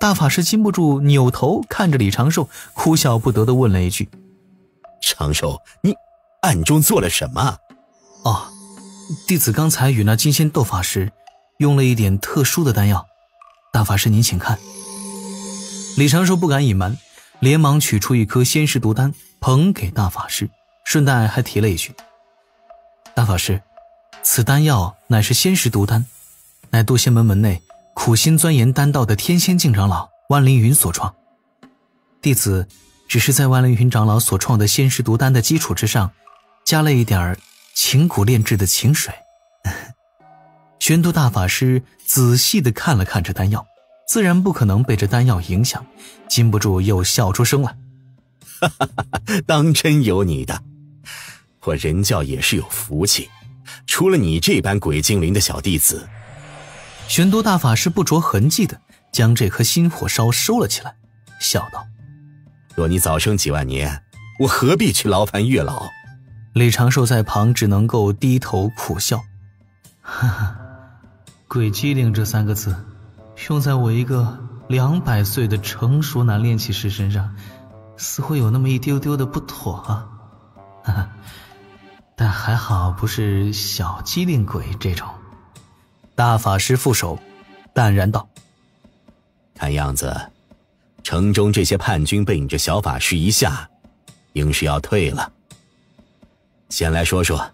大法师禁不住扭头看着李长寿，哭笑不得地问了一句：长寿，你暗中做了什么？哦，弟子刚才与那金仙斗法时用了一点特殊的丹药，大法师您请看。李长寿不敢隐瞒，连忙取出一颗仙石毒丹捧给大法师，顺带还提了一句：大法师，此丹药乃是仙石毒丹，乃渡仙门门内苦心钻研丹道的天仙境长老万凌云所创，弟子只是在万凌云长老所创的仙石毒丹的基础之上，加了一点情蛊炼制的情水。玄都大法师仔细地看了看这丹药，自然不可能被这丹药影响，禁不住又笑出声来。当真有你的，我人教也是有福气，除了你这般鬼精灵的小弟子。玄都大法师不着痕迹地将这颗心火烧收了起来，笑道：若你早生几万年，我何必去劳烦月老？李长寿在旁只能够低头苦笑。哈哈，鬼机灵这3个字用在我一个200岁的成熟男炼气师身上，似乎有那么一丢丢的不妥啊。哈哈，但还好不是小机灵鬼这种。大法师负手淡然道：看样子城中这些叛军被你这小法师一吓，应是要退了。先来说说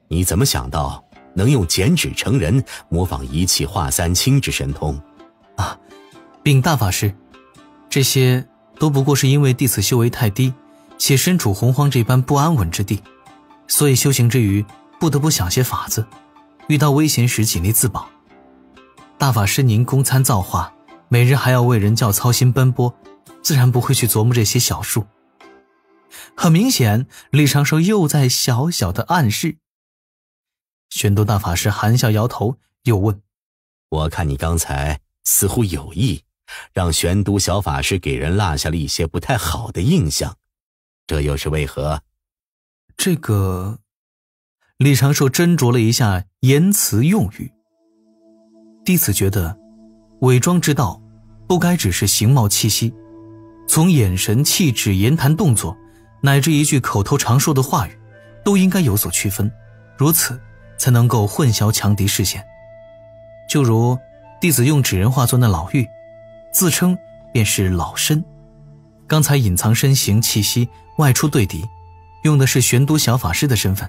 你怎么想到能用剪纸成人，模仿一气化三清之神通啊？禀大法师，这些都不过是因为弟子修为太低，且身处洪荒这般不安稳之地，所以修行之余不得不想些法子，遇到危险时尽力自保。大法师您公参造化，每日还要为人教操心奔波，自然不会去琢磨这些小术。很明显，李长寿又在小小的暗示。玄都大法师含笑摇头，又问：我看你刚才似乎有意让玄都小法师给人落下了一些不太好的印象，这又是为何？这个……李长寿斟酌了一下言辞用语，弟子觉得伪装之道不该只是形貌气息，从眼神、气质、言谈动作乃至一句口头常说的话语都应该有所区分，如此才能够混淆强敌视线。就如弟子用纸人化作那老妪，自称便是老身，刚才隐藏身形气息外出对敌，用的是玄都小法师的身份，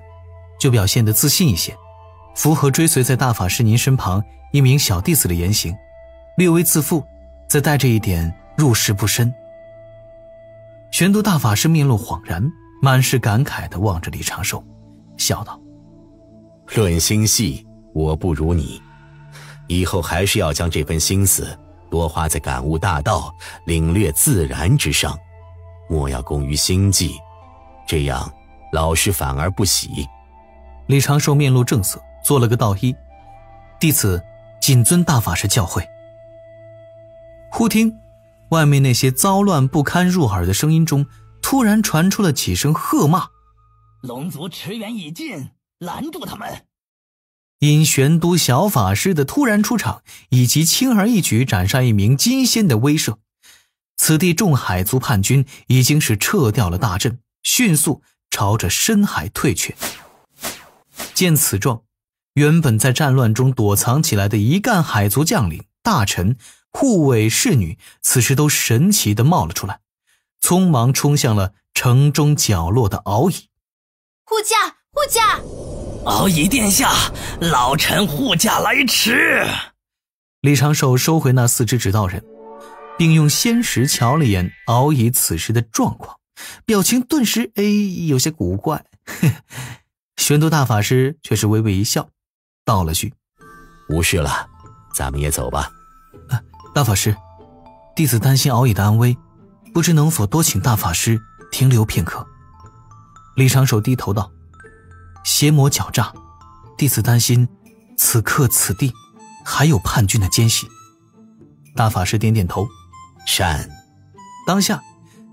就表现得自信一些，符合追随在大法师您身旁一名小弟子的言行，略微自负，再带着一点入世不深。玄都大法师面露恍然，满是感慨地望着李长寿，笑道：论心细，我不如你，以后还是要将这份心思多花在感悟大道、领略自然之上，莫要功于心计，这样老师反而不喜。李长寿面露正色，做了个道揖：弟子谨遵大法师教诲。忽听外面那些糟乱不堪入耳的声音中，突然传出了几声喝骂：龙族驰援已尽，拦住他们！因玄都小法师的突然出场，以及轻而易举斩杀一名金仙的威慑，此地众海族叛军已经是撤掉了大阵，迅速朝着深海退却。见此状，原本在战乱中躲藏起来的一干海族将领、大臣、护卫侍女，此时都神奇地冒了出来，匆忙冲向了城中角落的敖乙。护驾，护驾！敖乙殿下，老臣护驾来迟。李长寿收回那4只指道人，并用仙石瞧了眼敖乙此时的状况，表情顿时有些古怪。玄都大法师却是微微一笑，道了句：无事了，咱们也走吧。大法师，弟子担心敖乙的安危，不知能否多请大法师停留片刻。李长寿低头道：邪魔狡诈，弟子担心此刻此地还有叛军的奸细。大法师点点头，善。当下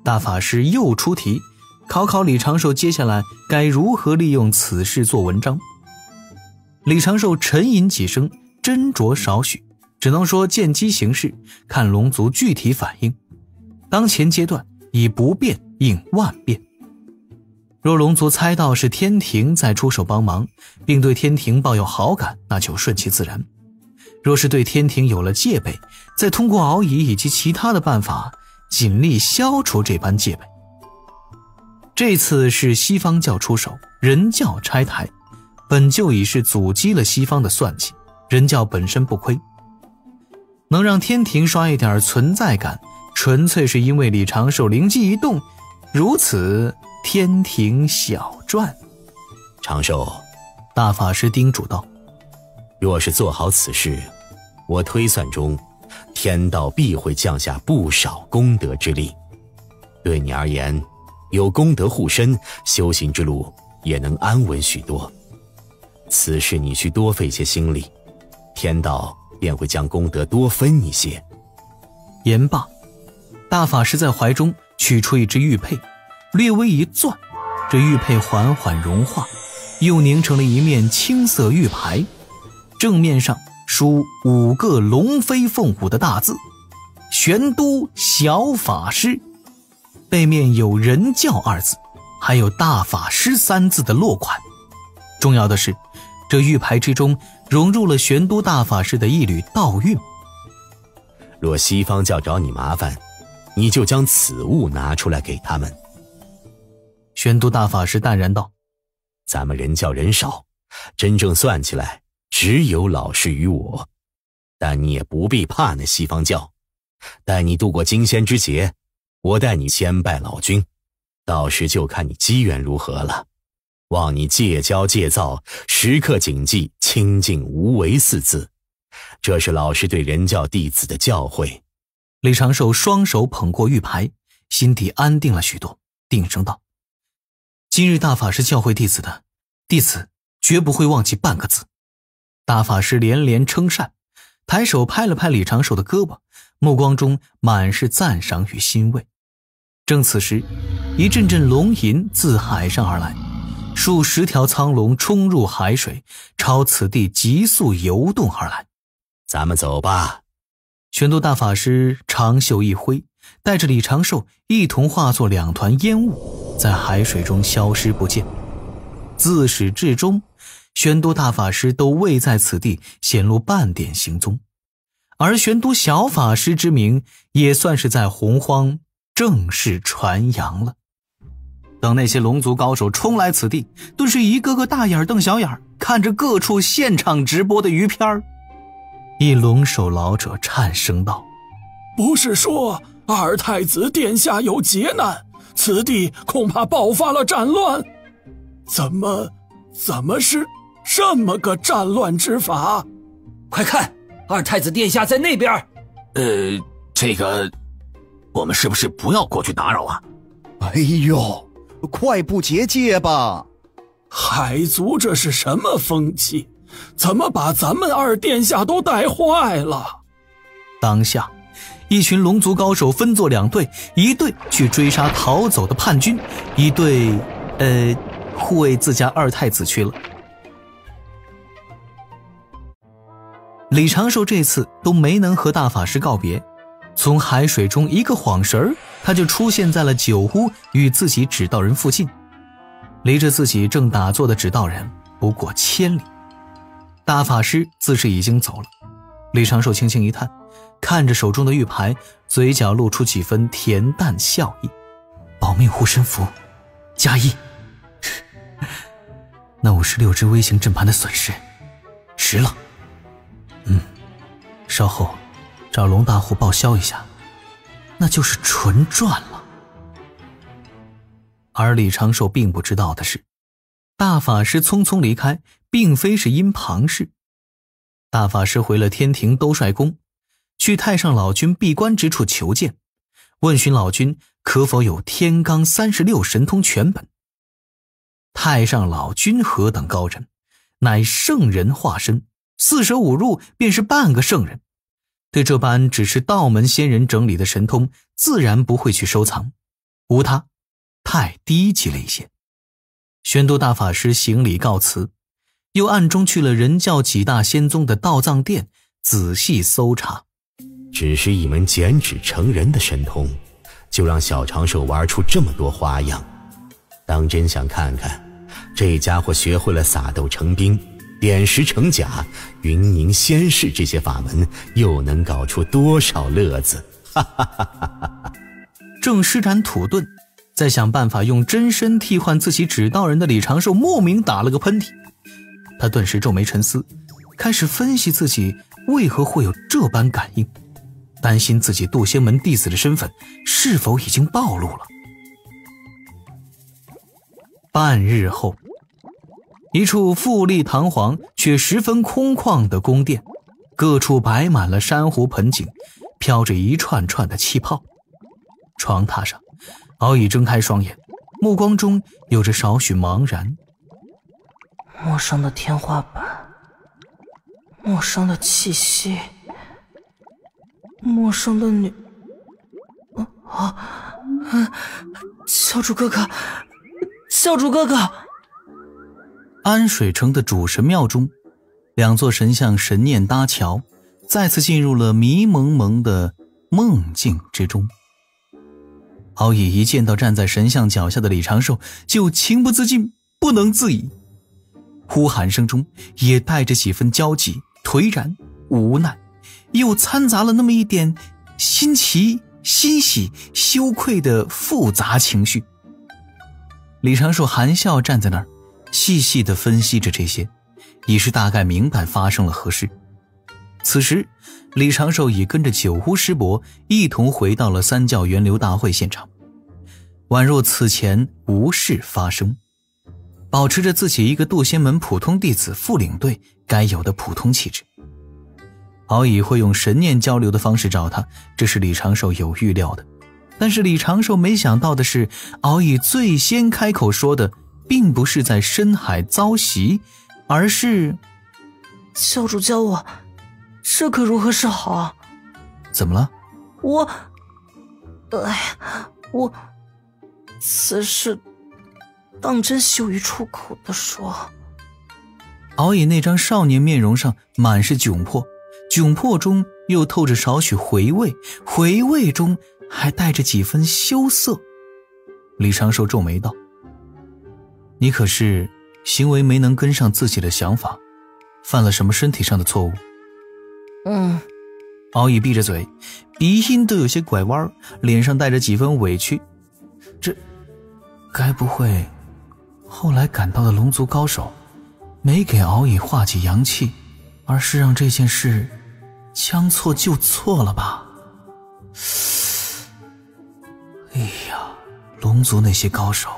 大法师又出题，考李长寿接下来该如何利用此事做文章。李长寿沉吟几声，斟酌少许，只能说见机行事，看龙族具体反应。当前阶段以不变应万变。若龙族猜到是天庭在出手帮忙，并对天庭抱有好感，那就顺其自然；若是对天庭有了戒备，再通过熬乙以及其他的办法，尽力消除这般戒备。这次是西方教出手，人教拆台，本就已是阻击了西方的算计，人教本身不亏。能让天庭刷一点存在感，纯粹是因为李长寿灵机一动，如此天庭小赚。长寿，大法师叮嘱道，若是做好此事，我推算中天道必会降下不少功德之力。对你而言，有功德护身，修行之路也能安稳许多。此事你需多费些心力，天道便会将功德多分一些。言罢，大法师在怀中取出一只玉佩，略微一攥，这玉佩缓缓融化，又凝成了一面青色玉牌，正面上书5个龙飞凤舞的大字：玄都小法师。背面有人教2字，还有大法师3字的落款。重要的是，这玉牌之中融入了玄都大法师的一缕道韵。若西方教找你麻烦，你就将此物拿出来给他们。玄都大法师淡然道，咱们人教人少，真正算起来只有老师与我，但你也不必怕那西方教，带你度过金仙之劫，我带你先拜老君，到时就看你机缘如何了。望你戒骄戒躁，时刻谨记清净无为4字，这是老师对人教弟子的教诲。李长寿双手捧过玉牌，心底安定了许多，定声道，今日大法师教诲弟子的，弟子绝不会忘记半个字。大法师连连称善，抬手拍了拍李长寿的胳膊，目光中满是赞赏与欣慰。正此时，一阵阵龙吟自海上而来，数10条苍龙冲入海水，朝此地急速游动而来。咱们走吧。玄都大法师长袖一挥，带着李长寿一同化作2团烟雾，在海水中消失不见。自始至终，玄都大法师都未在此地显露半点行踪，而玄都小法师之名也算是在洪荒正式传扬了。等那些龙族高手冲来此地，顿时一个个大眼瞪小眼，看着各处现场直播的鱼片。一龙首老者颤声道，不是说二太子殿下有劫难，此地恐怕爆发了战乱，怎么是这么个战乱之法？快看，二太子殿下在那边。这个我们是不是不要过去打扰啊？哎呦，快不结界吧！海族这是什么风气？怎么把咱们二殿下都带坏了？当下一群龙族高手分作2队，一队去追杀逃走的叛军，一队护卫自家二太子去了。李长寿这次都没能和大法师告别，从海水中一个晃神，他就出现在了酒屋与自己指导人附近，离着自己正打坐的指导人不过1000里。大法师自是已经走了，李长寿轻轻一叹，看着手中的玉牌，嘴角露出几分恬淡笑意。保命护身符加1。那56只微型阵盘的损失值了。稍后找龙大户报销一下，那就是纯赚了。而李长寿并不知道的是，大法师匆匆离开并非是因旁事。大法师回了天庭兜率宫，去太上老君闭关之处求见，问询老君可否有天罡36神通全本。太上老君何等高人，乃圣人化身，4舍5入便是半个圣人，对这般只是道门仙人整理的神通自然不会去收藏，无他太低级了一些。玄都大法师行礼告辞，又暗中去了人教几大仙宗的道藏殿，仔细搜查。只是一门剪纸成人的神通，就让小长寿玩出这么多花样。当真想看看这家伙学会了撒豆成兵、点石成甲、云凝仙视这些法门，又能搞出多少乐子。正施展土遁，在想办法用真身替换自己指导人的李长寿莫名打了个喷嚏。他顿时皱眉沉思，开始分析自己为何会有这般感应，担心自己渡仙门弟子的身份是否已经暴露了。半日后，一处富丽堂皇却十分空旷的宫殿，各处摆满了珊瑚盆景，飘着一串串的气泡。床榻上，敖乙睁开双眼，目光中有着少许茫然。陌生的天花板，陌生的气息，陌生的女……教主哥哥，教主哥哥！安水城的主神庙中，两座神像神念搭桥，再次进入了迷蒙蒙的梦境之中。敖乙一见到站在神像脚下的李长寿，就情不自禁，不能自已。呼喊声中也带着几分焦急、颓然、无奈，又掺杂了那么一点新奇、欣喜、羞愧的复杂情绪。李长寿含笑站在那儿，细细地分析着这些，已是大概明白发生了何事。此时李长寿已跟着九巫师伯一同回到了三教源流大会现场，宛若此前无事发生，保持着自己一个渡仙门普通弟子副领队该有的普通气质。敖乙会用神念交流的方式找他，这是李长寿有预料的。但是李长寿没想到的是，敖乙最先开口说的并不是在深海遭袭，而是教主教我，这可如何是好啊？怎么了？我此事当真羞于出口地说。敖乙那张少年面容上满是窘迫，窘迫中又透着少许回味，回味中还带着几分羞涩。李长寿皱眉道：你可是行为没能跟上自己的想法，犯了什么身体上的错误？敖乙闭着嘴，鼻音都有些拐弯，脸上带着几分委屈。这该不会后来赶到的龙族高手没给敖乙化解阳气，而是让这件事将错就错了吧？哎呀，龙族那些高手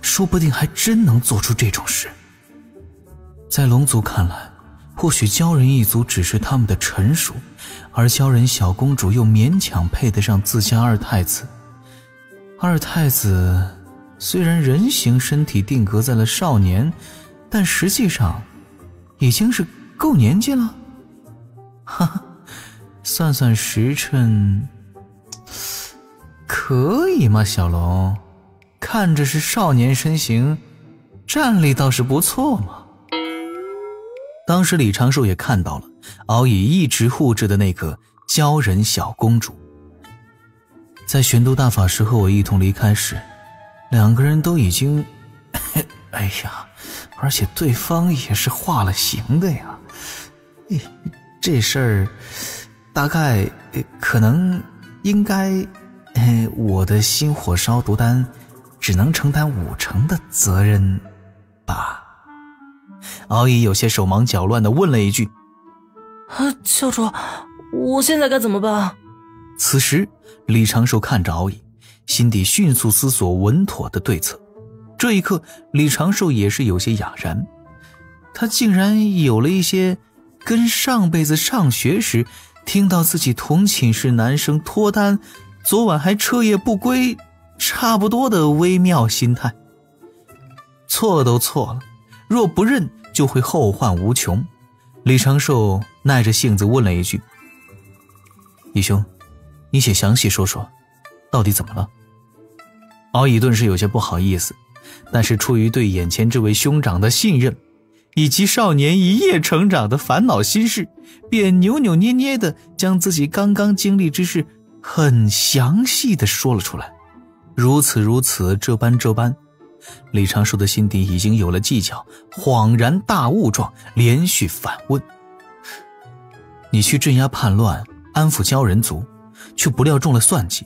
说不定还真能做出这种事。在龙族看来，或许鲛人一族只是他们的臣属，而鲛人小公主又勉强配得上自家二太子。二太子虽然人形身体定格在了少年，但实际上已经是够年纪了。哈哈，算算时辰，可以吗？小龙，看着是少年身形，战力倒是不错嘛。当时李长寿也看到了敖乙一直护着的那个鲛人小公主。在玄都大法师和我一同离开时，两个人都已经哎呀，而且对方也是化了形的呀。这事儿大概可能应该我的心火烧毒丹只能承担50%的责任吧。敖乙有些手忙脚乱地问了一句：教主，我现在该怎么办？此时李长寿看着敖乙，心底迅速思索稳妥的对策。这一刻李长寿也是有些哑然，他竟然有了一些跟上辈子上学时听到自己同寝室男生脱单昨晚还彻夜不归差不多的微妙心态。错都错了，若不认就会后患无穷。李长寿耐着性子问了一句：义兄，你且详细说说到底怎么了？敖乙顿时有些不好意思，但是出于对眼前这位兄长的信任，以及少年一夜成长的烦恼心事，便扭扭捏捏地将自己刚刚经历之事很详细地说了出来。如此，这般，李长寿的心底已经有了计较，恍然大悟状，连续反问：你去镇压叛乱，安抚鲛人族，却不料中了算计，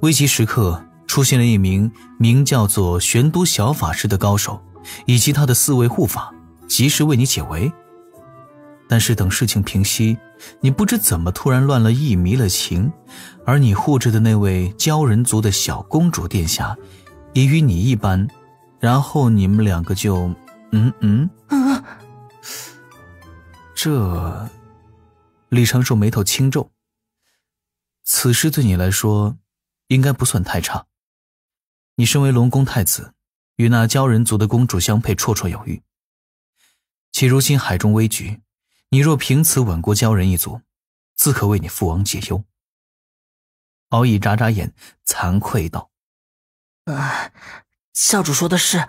危急时刻出现了一名名叫做玄都小法师的高手，以及他的4位护法，及时为你解围。但是等事情平息，你不知怎么突然乱了意，迷了情，而你护着的那位鲛人族的小公主殿下也与你一般，然后你们2个就这李长寿眉头轻皱，此事对你来说应该不算太差。你身为龙宫太子，与那鲛人族的公主相配绰绰有余，且如今海中危局，你若凭此稳过鲛人一族，自可为你父王解忧。敖乙眨眨眼，惭愧道：教主说的是，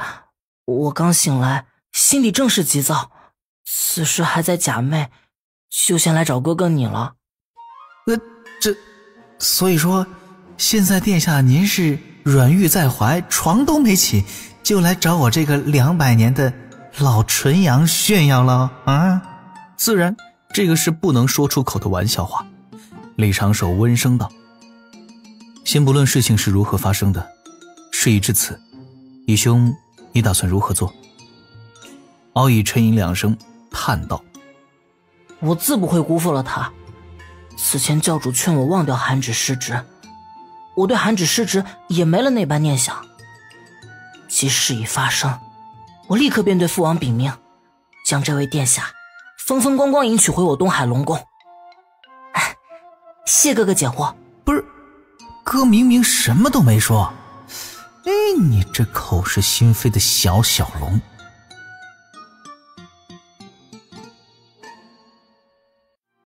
我刚醒来，心里正是急躁，此时还在假寐，就先来找哥哥你了。所以说现在殿下您是软玉在怀，床都没起，就来找我这个200年的老纯阳炫耀了啊？自然这个是不能说出口的玩笑话。李长寿温声道：先不论事情是如何发生的，事已至此，义兄你打算如何做？敖乙沉吟2声，叹道：我自不会辜负了他。此前教主劝我忘掉韩芷失职，我对韩芷失职也没了那般念想。即事已发生，我立刻便对父王禀命，将这位殿下风风光光迎娶回我东海龙宫。谢哥哥解惑。不是，哥明明什么都没说。你这口是心非的小龙。